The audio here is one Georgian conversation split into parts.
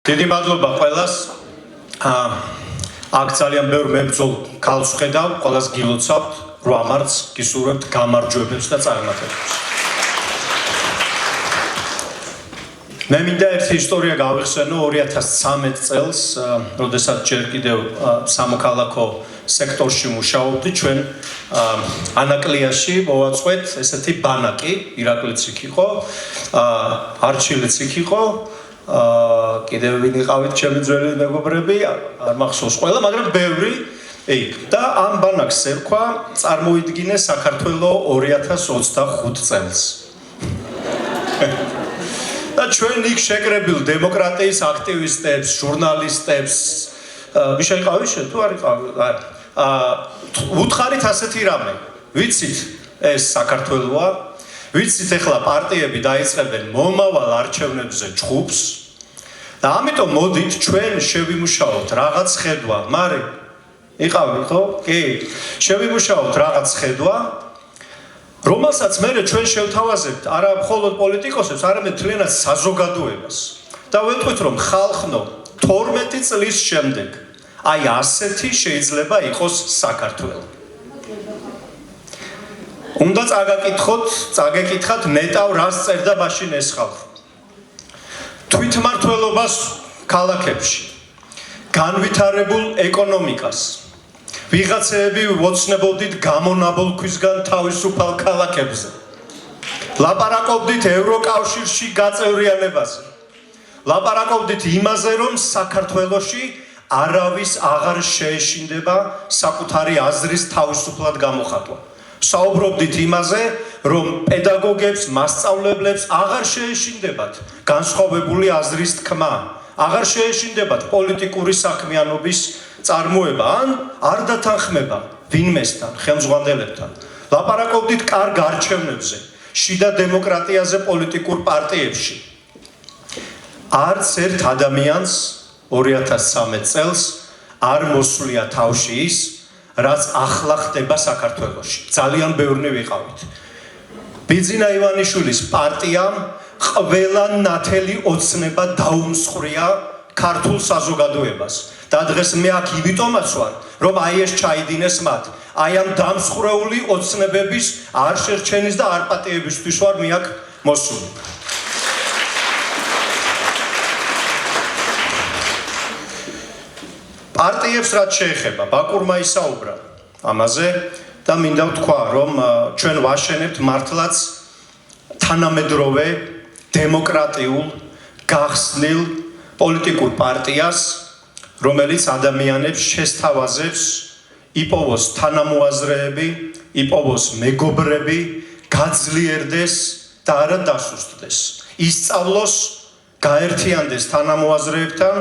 დიდი მადლობა ყველას. აქ ძალიან ბევრ მებრძოლ ქალს ვხედავ, ყველას გილოცავთ, 8 მარტს გისურვებთ გამარჯვებებს და წარმატებებს. მე მინდა ერთი ისტორია გავიხსენო 2013 წელს, როდესაც ჯერ კიდევ სამოქალაქო სექტორში მუშაობდი, ჩვენ ანაკლიაში მოვაწყვეთ ესეთი ბანაკი, ირაკლიც იქ იყო, არჩილიც იქ იყო, კიდევ ვინ იყავით ჩემი ძველი მეგობრები, არ მახსოვს ყველა, მაგრამ ბევრი იქ და ამ ბანაკს ერქვა წარმოიდგინე საქართველოს 2025 წელს. და ჩვენ იქ შეკრებილ დემოკრატიის აქტივისტებს, ჟურნალისტებს, ვიშა იყავი შენ თუ არ იყავი? უთხარით ასეთი რამე, ვიცით ეს საქართველოა, ვიცით ეხლა პარტიები დაიწყებენ მომავალ არჩევნებზე ჯგუფს და ამიტომ მოდით ჩვენ შევიმუშაოთ რაღაც ხედვა, მარი იყავი ხო? კი, შევიმუშაოთ რაღაც ხედვა, რომელსაც მერე ჩვენ შევთავაზებთ არა მხოლოდ პოლიტიკოსებს, არამედ მთლიანად საზოგადოებას. და ვეტყვით რომ ხალხნო 12 წლის შემდეგ აი ასეთი შეიძლება იყოს საქართველო. უნდა წაგეკითხათ ნეტავ რას წერდა მაშინ ეს ხალხი. თვითმმართველობას ქალაქებში, განვითარებულ ეკონომიკას, ვიღაცები ვოცნებოდით გამონაბოლქვისგან თავისუფალ ქალაქებზე. ლაპარაკობდით ევროკავშირში გაწევრიანებაზე. ლაპარაკობდით იმაზე, რომ საქართველოში არავის აღარ შეეშინდება საკუთარი აზრის თავისუფლად გამოხატვა. საუბრობდით იმაზე, რომ პედაგოგებს, მასწავლებლებს აღარ შეეშინდებათ განსხვავებული აზრის თქმა, აღარ შეეშინდებათ პოლიტიკური საქმიანობის წარმოება ან არ დათანხმება ვინმესთან, ხელმძღვანელებთან. ლაპარაკობდით კარგ არჩევნებზე, შიდა დემოკრატიაზე პოლიტიკურ პარტიებში. არც ერთ ადამიანს 2013 წელს არ მოსვლია თავში ის, რაც ახლა ხდება საქართველოში. ძალიან ბევრი ვიყავით. ბიძინა ივანიშვილის პარტიამ ყველა ნათელი ოცნება დაუმსხვრია ქართულ საზოგადოებას. და დღეს მე აქ იმიტომაც ვარ, რომ აი ეს ჩაიდინეს მათ. აი ამ დამსხვრეული ოცნებების არ შერჩენის და არ პატიებისთვის ვარ მე აქ მოსული. პარტიებს რაც შეეხება, ბაკურმა ისაუბრა ამაზე და მინდა ვთქვა, რომ ჩვენ ვაშენებთ მართლაც თანამედროვე დემოკრატიულ გახსნილ პოლიტიკურ პარტიას, რომელიც ადამიანებს შესთავაზებს იპოვოს თანამოაზრეები, იპოვოს მეგობრები, გაძლიერდეს და არა დასუსტდეს. ისწავლოს, გაერთიანდეს თანამოაზრეებთან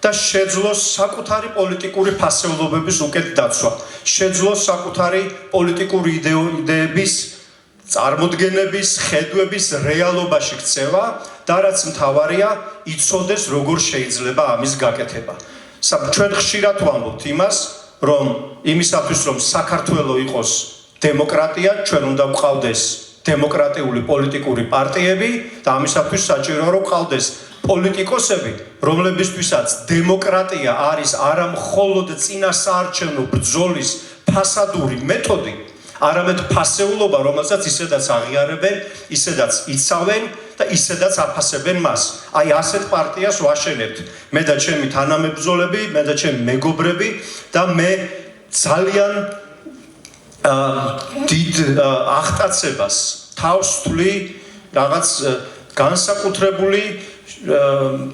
და შეძლოს საკუთარი პოლიტიკური ფასეულობების უკეთ დაცვა, შეძლოს საკუთარი პოლიტიკური იდეების წარმოდგენების, ხედვების რეალობაში ქცევა და რაც მთავარია, იცოდეს როგორ შეიძლება ამის გაკეთება. ჩვენ ხშირად ვამბობთ იმას, რომ იმისათვის რომ საქართველო იყოს დემოკრატია, ჩვენ უნდა გვყავდეს დემოკრატიული პოლიტიკური პარტიები და ამისათვის საჭიროა რომ გვყავდეს პოლიტიკოსები, რომლებისთვისაც დემოკრატია არის არა მხოლოდ წინასაარჩევნო ბრძოლის ფასადური მეთოდი, არამედ ფასეულობა, რომელსაც ისედაც აღიარებენ, ისედაც იცავენ და ისედაც აფასებენ მას. აი ასეთ პარტიას ვაშენებთ მე და ჩემი თანამებრძოლები, მე და ჩემი მეგობრები და მე ძალიან დიდ აღტაცებას თავს ვთვლი რაღაც განსაკუთრებული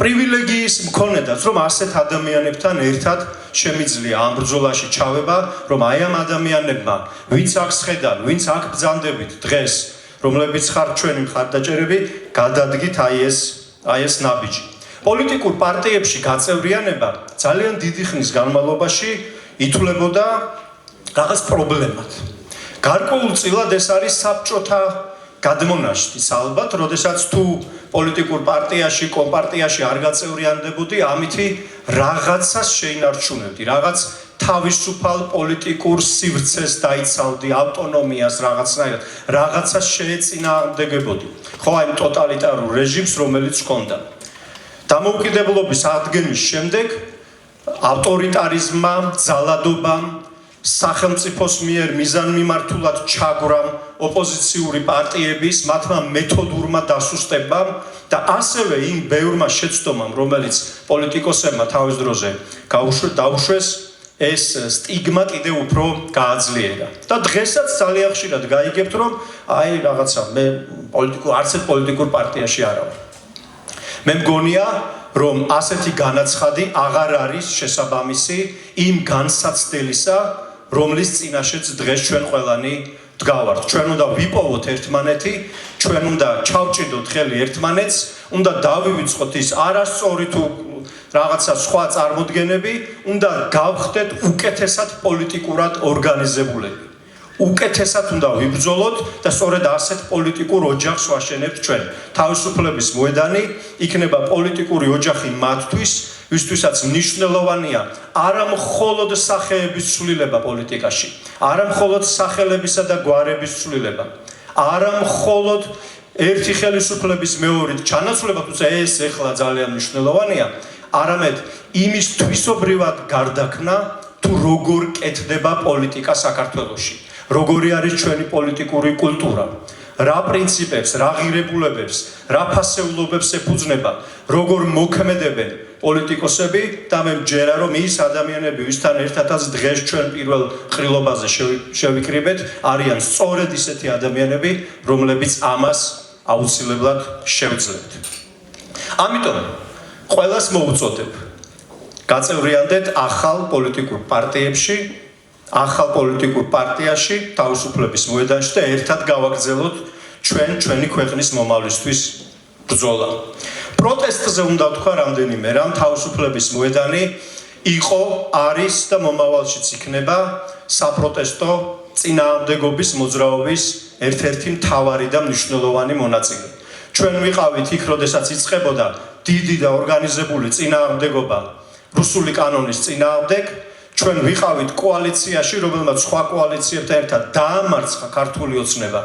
პრივილეგიის მქონედაც, რომ ასეთ ადამიანებთან ერთად შემიძლია ამ ბრძოლაში ჩავება, რომ აი ამ ადამიანებმა, ვინც აქ სხედან, ვინც აქ ბრძანდებით დღეს, რომლებიც ხართ ჩვენი მხარდაჭერები, გადადგით აი ეს ნაბიჯი. პოლიტიკურ პარტიებში გაწევრიანება ძალიან დიდი ხნის განმავლობაში ითვლებოდა რაღაც პრობლემად. გარკვეულწილად ეს არის საბჭოთა გადმონაშთიც ალბათ, როდესაც თუ პოლიტიკურ პარტიაში, კომპარტიაში არ გაწევრიანდებოდი, ამითი რაღაცას შეინარჩუნებდი, რაღაც თავისუფალ პოლიტიკურ სივრცეს დაიცავდი, ავტონომიას რაღაცნაირად, რაღაცას შეეწინააღმდეგებოდი. ხო, აი ტოტალიტარულ რეჟიმს, რომელიც ჰქონდა. დამოუკიდებლობის ადგენის შემდეგ ავტორიტარიზმმა, ძალადობამ, სახელმწიფოს მიერ მიზანმიმართულად ჩაგვრამ, ოპოზიციური პარტიების, მათმა მეთოდურმა დასუსტებამ და ასევე იმ ბევრმა შეცდომამ, რომელიც პოლიტიკოსებმა თავის დროზე დაუშვეს, ეს სტიგმა კიდევ უფრო გააძლიერა. და დღესაც ძალიან ხშირად გაიგებთ, რომ აი რაღაცა მე არც ერთ პოლიტიკურ პარტიაში არ ვარ. მე მგონია, რომ ასეთი განაცხადი აღარ არის შესაბამისი იმ განსაცდელისა, რომლის წინაშეც დღეს ჩვენ ყველანი დგავართ. ჩვენ უნდა ვიპოვოთ ერთმანეთი, ჩვენ უნდა ჩავჭიდოთ ხელი ერთმანეთს, უნდა დავივიწყოთ ის არასწორი თუ რაღაცა სხვა წარმოდგენები, უნდა გავხდეთ უკეთესად პოლიტიკურად ორგანიზებულები. უკეთესად უნდა ვიბრძოლოთ და სწორედ ასეთ პოლიტიკურ ოჯახს ვაშენებთ ჩვენ. თავისუფლების მოედანი იქნება პოლიტიკური ოჯახი მათთვის, ვისთვისაც მნიშვნელოვანია არა მხოლოდ სახეების ცვლილება პოლიტიკაში, არა მხოლოდ სახელებისა და გვარების ცვლილება, არა მხოლოდ ერთი ხელისუფლების მეორით ჩანაცვლება, თუმცა ეს ეხლა ძალიან მნიშვნელოვანია, არამედ იმის თვისობრივად გარდაქმნა, თუ როგორ კეთდება პოლიტიკა საქართველოში, როგორი არის ჩვენი პოლიტიკური კულტურა, რა პრინციპებს, რა ღირებულებებს, რა ფასეულობებს ეფუძნება, როგორ მოქმედებენ პოლიტიკოსები და მე მჯერა, რომ ის ადამიანები, ვისთან ერთადაც დღეს ჩვენ პირველ ყრილობაზე შევიკრიბეთ, არიან სწორედ ისეთი ადამიანები, რომლებიც ამას აუცილებლად შევძლებთ. ამიტომ ყველას მოუწოდებ, გაწევრიანდეთ ახალ პოლიტიკურ პარტიებში, ახალ პოლიტიკურ პარტიაში, თავისუფლების მოედანში და ერთად გავაგრძელოთ ჩვენი ქვეყნის მომავლისთვის ბრძოლა. პროტესტზე უნდა ვთქვა რამდენიმე რამ, თავისუფლების მოედანი იყო, არის და მომავალშიც იქნება საპროტესტო წინააღმდეგობის მოძრაობის ერთ-ერთი მთავარი და მნიშვნელოვანი მონაწილე. ჩვენ ვიყავით იქ, როდესაც იწყებოდა დიდი და ორგანიზებული წინააღმდეგობა რუსული კანონის წინააღმდეგ, ჩვენ ვიყავით კოალიციაში, რომელმაც სხვა კოალიციებთან ერთად დაამარცხა ქართული ოცნება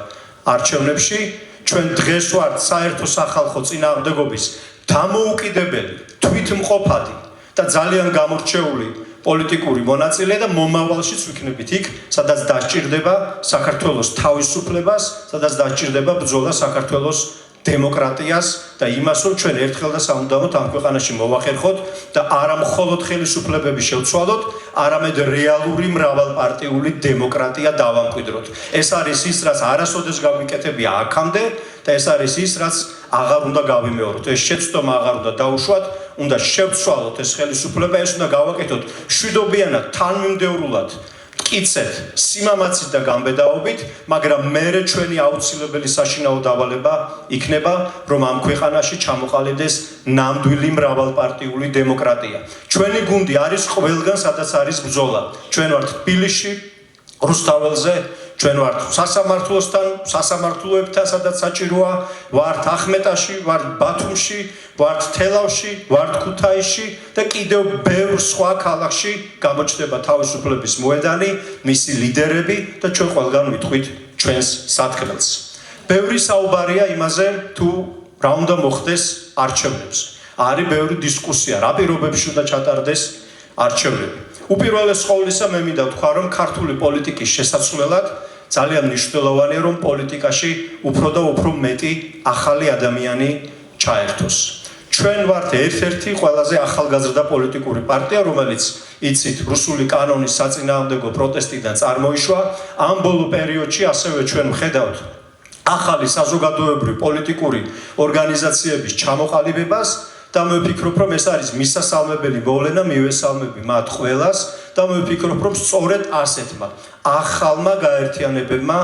არჩევნებში. ჩვენ დღეს ვართ საერთო სახალხო წინააღმდეგობის დამოუკიდებელი, თვითმყოფადი და ძალიან გამორჩეული პოლიტიკური მონაწილე და მომავალშიც ვიქნებით იქ, სადაც დასჭირდება საქართველოს თავისუფლებას, სადაც დასჭირდება ბრძოლა საქართველოს დემოკრატიას და იმას, რომ ჩვენ ერთხელ და სამუდამოდ ამ ქვეყანაში მოვახერხოთ და არა მხოლოდ ხელისუფლებები შევცვალოთ, არამედ რეალური მრავალპარტიული დემოკრატია დავამკვიდროთ. ეს არის ის, რაც არასოდეს გაგვიკეთებია აქამდე და ეს არის ის, რაც აღარ უნდა გავიმეოროთ. ეს შეცდომა აღარ უნდა დაუშვათ, უნდა შევცვალოთ ეს ხელისუფლება, ეს უნდა გავაკეთოთ მშვიდობიანად, თანმიმდევრულად, მტკიცედ, სიმამაცით და გამბედაობით, მაგრამ მერე ჩვენი აუცილებელი საშინაო დავალება იქნება, რომ ამ ქვეყანაში ჩამოყალიბდეს ნამდვილი მრავალპარტიული დემოკრატია. ჩვენი გუნდი არის ყველგან, სადაც არის ბრძოლა. ჩვენ ვართ თბილისში, რუსთაველზე, ჩვენ ვართ სასამართლოსთან, სასამართლოებთან, სადაც საჭიროა, ვართ ახმეტაში, ვართ ბათუმში, ვართ თელავში, ვართ ქუთაისში და კიდევ ბევრ სხვა ქალაქში გამოჩნდება თავისუფლების მოედანი, მისი ლიდერები და ჩვენ ყველგან ვიტყვით ჩვენს სათქმელს. ბევრი საუბარია იმაზე, თუ რა უნდა მოხდეს არჩევნებზე. არის ბევრი დისკუსია, რა პირობებში უნდა ჩატარდეს არჩევნები. უპირველეს ყოვლისა მე მინდა ვთქვა, რომ ქართული პოლიტიკის შესაძლებლად ძალიან მნიშვნელოვანია, რომ პოლიტიკაში უფრო და უფრო მეტი ახალი ადამიანი ჩაერთოს. ჩვენ ვართ ერთ-ერთი ყველაზე ახალგაზრდა პოლიტიკური პარტია, რომელიც იცით რუსული კანონის საწინააღმდეგო პროტესტიდან წარმოიშვა. ამ ბოლო პერიოდში ასევე ჩვენ ვხედავთ ახალი საზოგადოებრივი პოლიტიკური ორგანიზაციების ჩამოყალიბებას და მე ვფიქრობ, რომ ეს არის მისასალმებელი მოვლენა, მივესალმები მათ ყველას და მე ვფიქრობ, რომ სწორედ ასეთმა ახალმა გაერთიანებებმა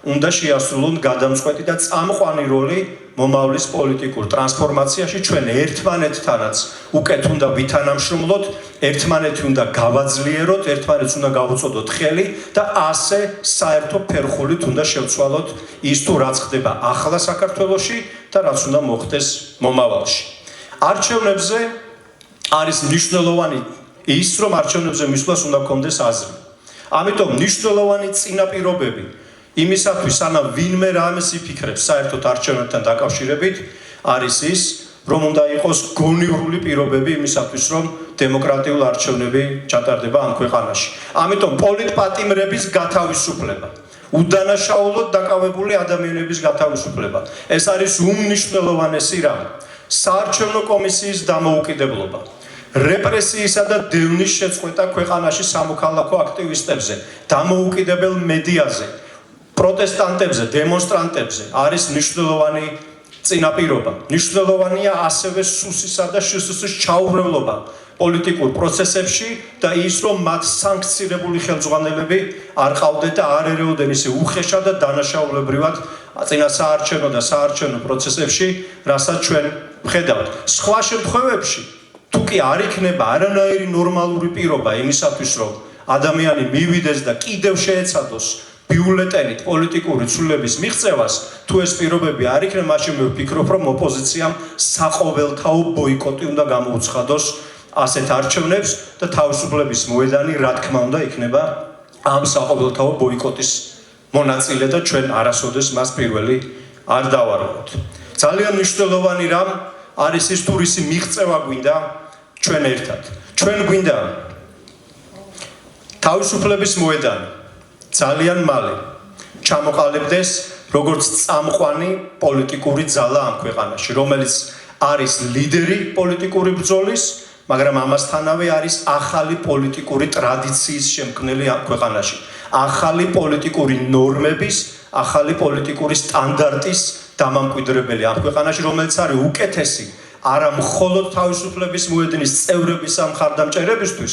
უნდა შეასრულონ გადამწყვეტი და წამყვანი როლი მომავლის პოლიტიკურ ტრანსფორმაციაში. ჩვენ ერთმანეთთანაც უკეთ უნდა ვითანამშრომლოთ, ერთმანეთი უნდა გავაძლიეროთ, ერთმანეთს უნდა გავუწოდოთ ხელი და ასე საერთო ფერხულით უნდა შევცვალოთ ის თუ რაც ხდება ახლა საქართველოში და რაც უნდა მოხდეს მომავალში. არჩევნებზე არის მნიშვნელოვანი ის, რომ არჩევნებზე მისვლას უნდა გქონდეს აზრი. ამიტომ მნიშვნელოვანი წინაპირობები იმისათვის, სანამ ვინმე რამეს იფიქრებს საერთოდ არჩევნებთან დაკავშირებით, არის ის, რომ უნდა იყოს გონივრული პირობები იმისათვის, რომ დემოკრატიული არჩევნები ჩატარდება ამ ქვეყანაში. ამიტომ პოლიტპატიმრების გათავისუფლება, უდანაშაულოდ დაკავებული ადამიანების გათავისუფლება. ეს არის უმნიშვნელოვანესი რამ. საარჩევნო კომისიის დამოუკიდებლობა. რეპრესიისა და დევნის შეწყვეტა ქვეყანაში სამოქალაქო აქტივისტებზე, დამოუკიდებელ მედიაზე, პროტესტანტებზე, დემონსტრანტებზე არის მნიშვნელოვანი წინაპირობა. მნიშვნელოვანია ასევე სუსისა და შსს ჩაურევლობა პოლიტიკურ პროცესებში და ის, რომ მათ სანქცირებული ხელმძღვანელები არ ყავდეთ და არ ერეოდნენ ისე უხეშად და დანაშაულებრივად წინასაარჩევნო და საარჩევნო პროცესებში, რასაც ჩვენ ვხედავთ. სხვა შემთხვევებში თუ კი არ იქნება არანაირი ნორმალური პირობა იმისათვის, რომ ადამიანი მივიდეს და კიდევ შეეცადოს ბიულეტენით პოლიტიკური ცვლილების მიღწევას, თუ ეს პირობები არ იქნება, მაშინ მე ვფიქრობ, რომ ოპოზიციამ საყოველთაო ბოიკოტი უნდა გამოუცხადოს ასეთ არჩევნებს და თავისუფლების მოედანი, რა თქმა უნდა, იქნება ამ საყოველთაო ბოიკოტის მონაწილე და ჩვენ არასოდეს მას პირველი არ დავარღვევთ. ძალიან მნიშვნელოვანი რამ არის ის, თუ რისი მიღწევა გვინდა ჩვენ ერთად. ჩვენ გვინდა თავისუფლების მოედანი ძალიან მალე ჩამოყალიბდეს როგორც წამყვანი პოლიტიკური ძალა ამ ქვეყანაში, რომელიც არის ლიდერი პოლიტიკური ბრძოლის, მაგრამ ამასთანავე არის ახალი პოლიტიკური ტრადიციის შემქმნელი ამ ქვეყანაში, ახალი პოლიტიკური ნორმების, ახალი პოლიტიკური სტანდარტის დამამკვიდრებელი ამ ქვეყანაში, რომელიც არის უკეთესი არა მხოლოდ თავისუფლების მოედნის წევრების ამ მხარდამჭერებისთვის,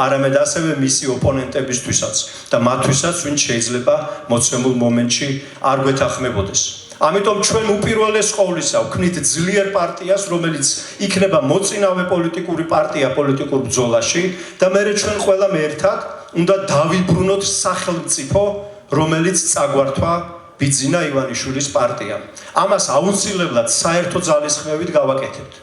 არამედ ასევე მისი ოპონენტებისთვისაც და მათთვისაც, ვინც შეიძლება მოცემულ მომენტში არ გვეთანხმებოდეს. ამიტომ ჩვენ უპირველეს ყოვლისა ვქნით ძლიერ პარტიას, რომელიც იქნება მოწინავე პოლიტიკური პარტია პოლიტიკურ ბრძოლაში და მე ჩვენ ყველამ ერთად უნდა დავიბრუნოთ სახელმწიფო, რომელიც წაგვართვა ბიძინა ივანიშვილის პარტია. ამას აუცილებლად საერთო ძალისხმევით გავაკეთებთ.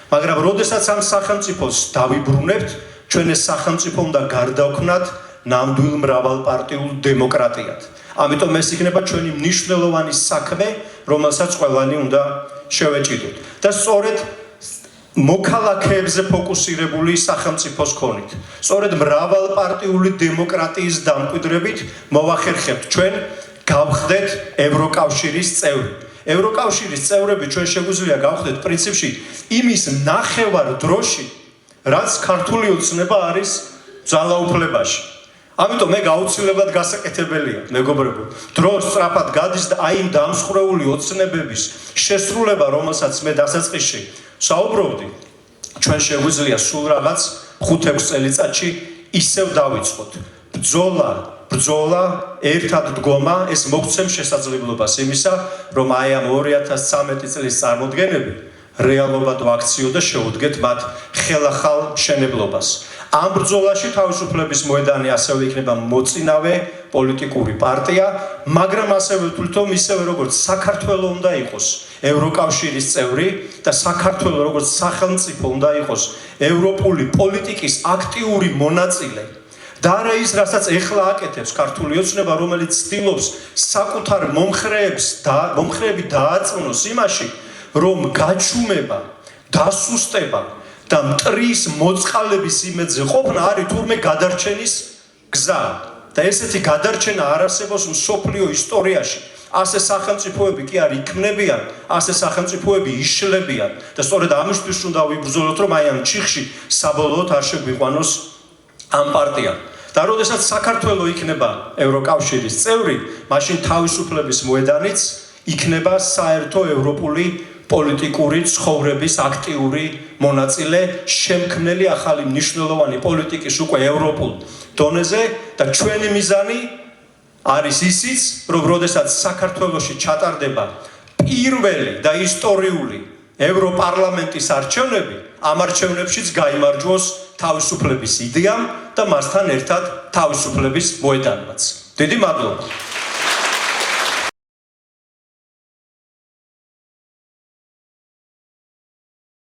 მაგრამ როდესაც ამ სახელმწიფოს დავიბრუნებთ, ჩვენ ეს სახელმწიფო უნდა გარდავქმნათ ნამდვილ მრავალპარტიულ დემოკრატიად. ამიტომ ეს იქნება ჩვენი მნიშვნელოვანი საქმე, რომელსაც ყველანი უნდა შევეჭიდოთ. და სწორედ მოქალაქეებზე ფოკუსირებული სახელმწიფოს ქონით, სწორედ მრავალპარტიული დემოკრატიის დამკვიდრებით მოვახერხებთ ჩვენ გავხდეთ ევროკავშირის წევრი. ევროკავშირის წევრები ჩვენ შეგვიძლია გავხდეთ პრინციპში იმის ნახევარ დროში, რაც ქართული ოცნება არის ძალაუფლებაში. ამიტომ მე გაუცილებლად გასაკეთებელია, მეგობრებო. დრო სწრაფად გადის და აი იმ დამსხვრეული ოცნებების შესრულება, რომელსაც მე დასაწყისში საუბრობდი, ჩვენ შეგვიძლია სულ რაღაც 5-6 წელიწადში ისევ დავიწყოთ. ბრძოლა, ერთად დგომა, ეს მოგცემს შესაძლებლობას იმისა, რომ აი ამ 2013 წლის წარმოდგენები რეალობად ვაქციო და შევუდგეთ მათ ხელახალ მშენებლობას. ამ ბრძოლაში თავისუფლების მოედანი ასევე იქნება მოწინავე პოლიტიკური პარტია, მაგრამ ასევე თვითონ ისევე როგორც საქართველო უნდა იყოს ევროკავშირის წევრი და საქართველო როგორც სახელმწიფო უნდა იყოს ევროპული პოლიტიკის აქტიური მონაწილე. და არა ის, რასაც ეხლა აკეთებს ქართული ოცნება, რომელიც ცდილობს საკუთარ მომხრეები დააწუნოს იმაში, რომ გაჩუმება, დასუსტება და მტრის მოწყალების იმედზე ყოფნა არის თურმე გადარჩენის გზა. და ესეთი გადარჩენა არ არსებობს მსოფლიო ისტორიაში. ასე სახელმწიფოები კი არ იქმნებიან, ასე სახელმწიფოები იშლებიან და სწორედ ამისთვის უნდა ვიბრძოლოთ, რომ აი ამ ჩიხში საბოლოოდ არ შეგვიყვანოს ამ პარტიამ. და როდესაც საქართველო იქნება ევროკავშირის წევრი, მაშინ თავისუფლების მოედანიც იქნება საერთო ევროპული პოლიტიკური ცხოვრების აქტიური მონაწილე, შემქმნელი ახალი მნიშვნელოვანი პოლიტიკის უკვე ევროპულ დონეზე და ჩვენი მიზანი არის ისიც, რომ როდესაც საქართველოში ჩატარდება პირველი და ისტორიული ევროპარლამენტის არჩევნები, ამ არჩევნებშიც გაიმარჯვოს თავისუფლების იდეამ და მასთან ერთად თავისუფლების მოედანმაც. დიდი მადლობა.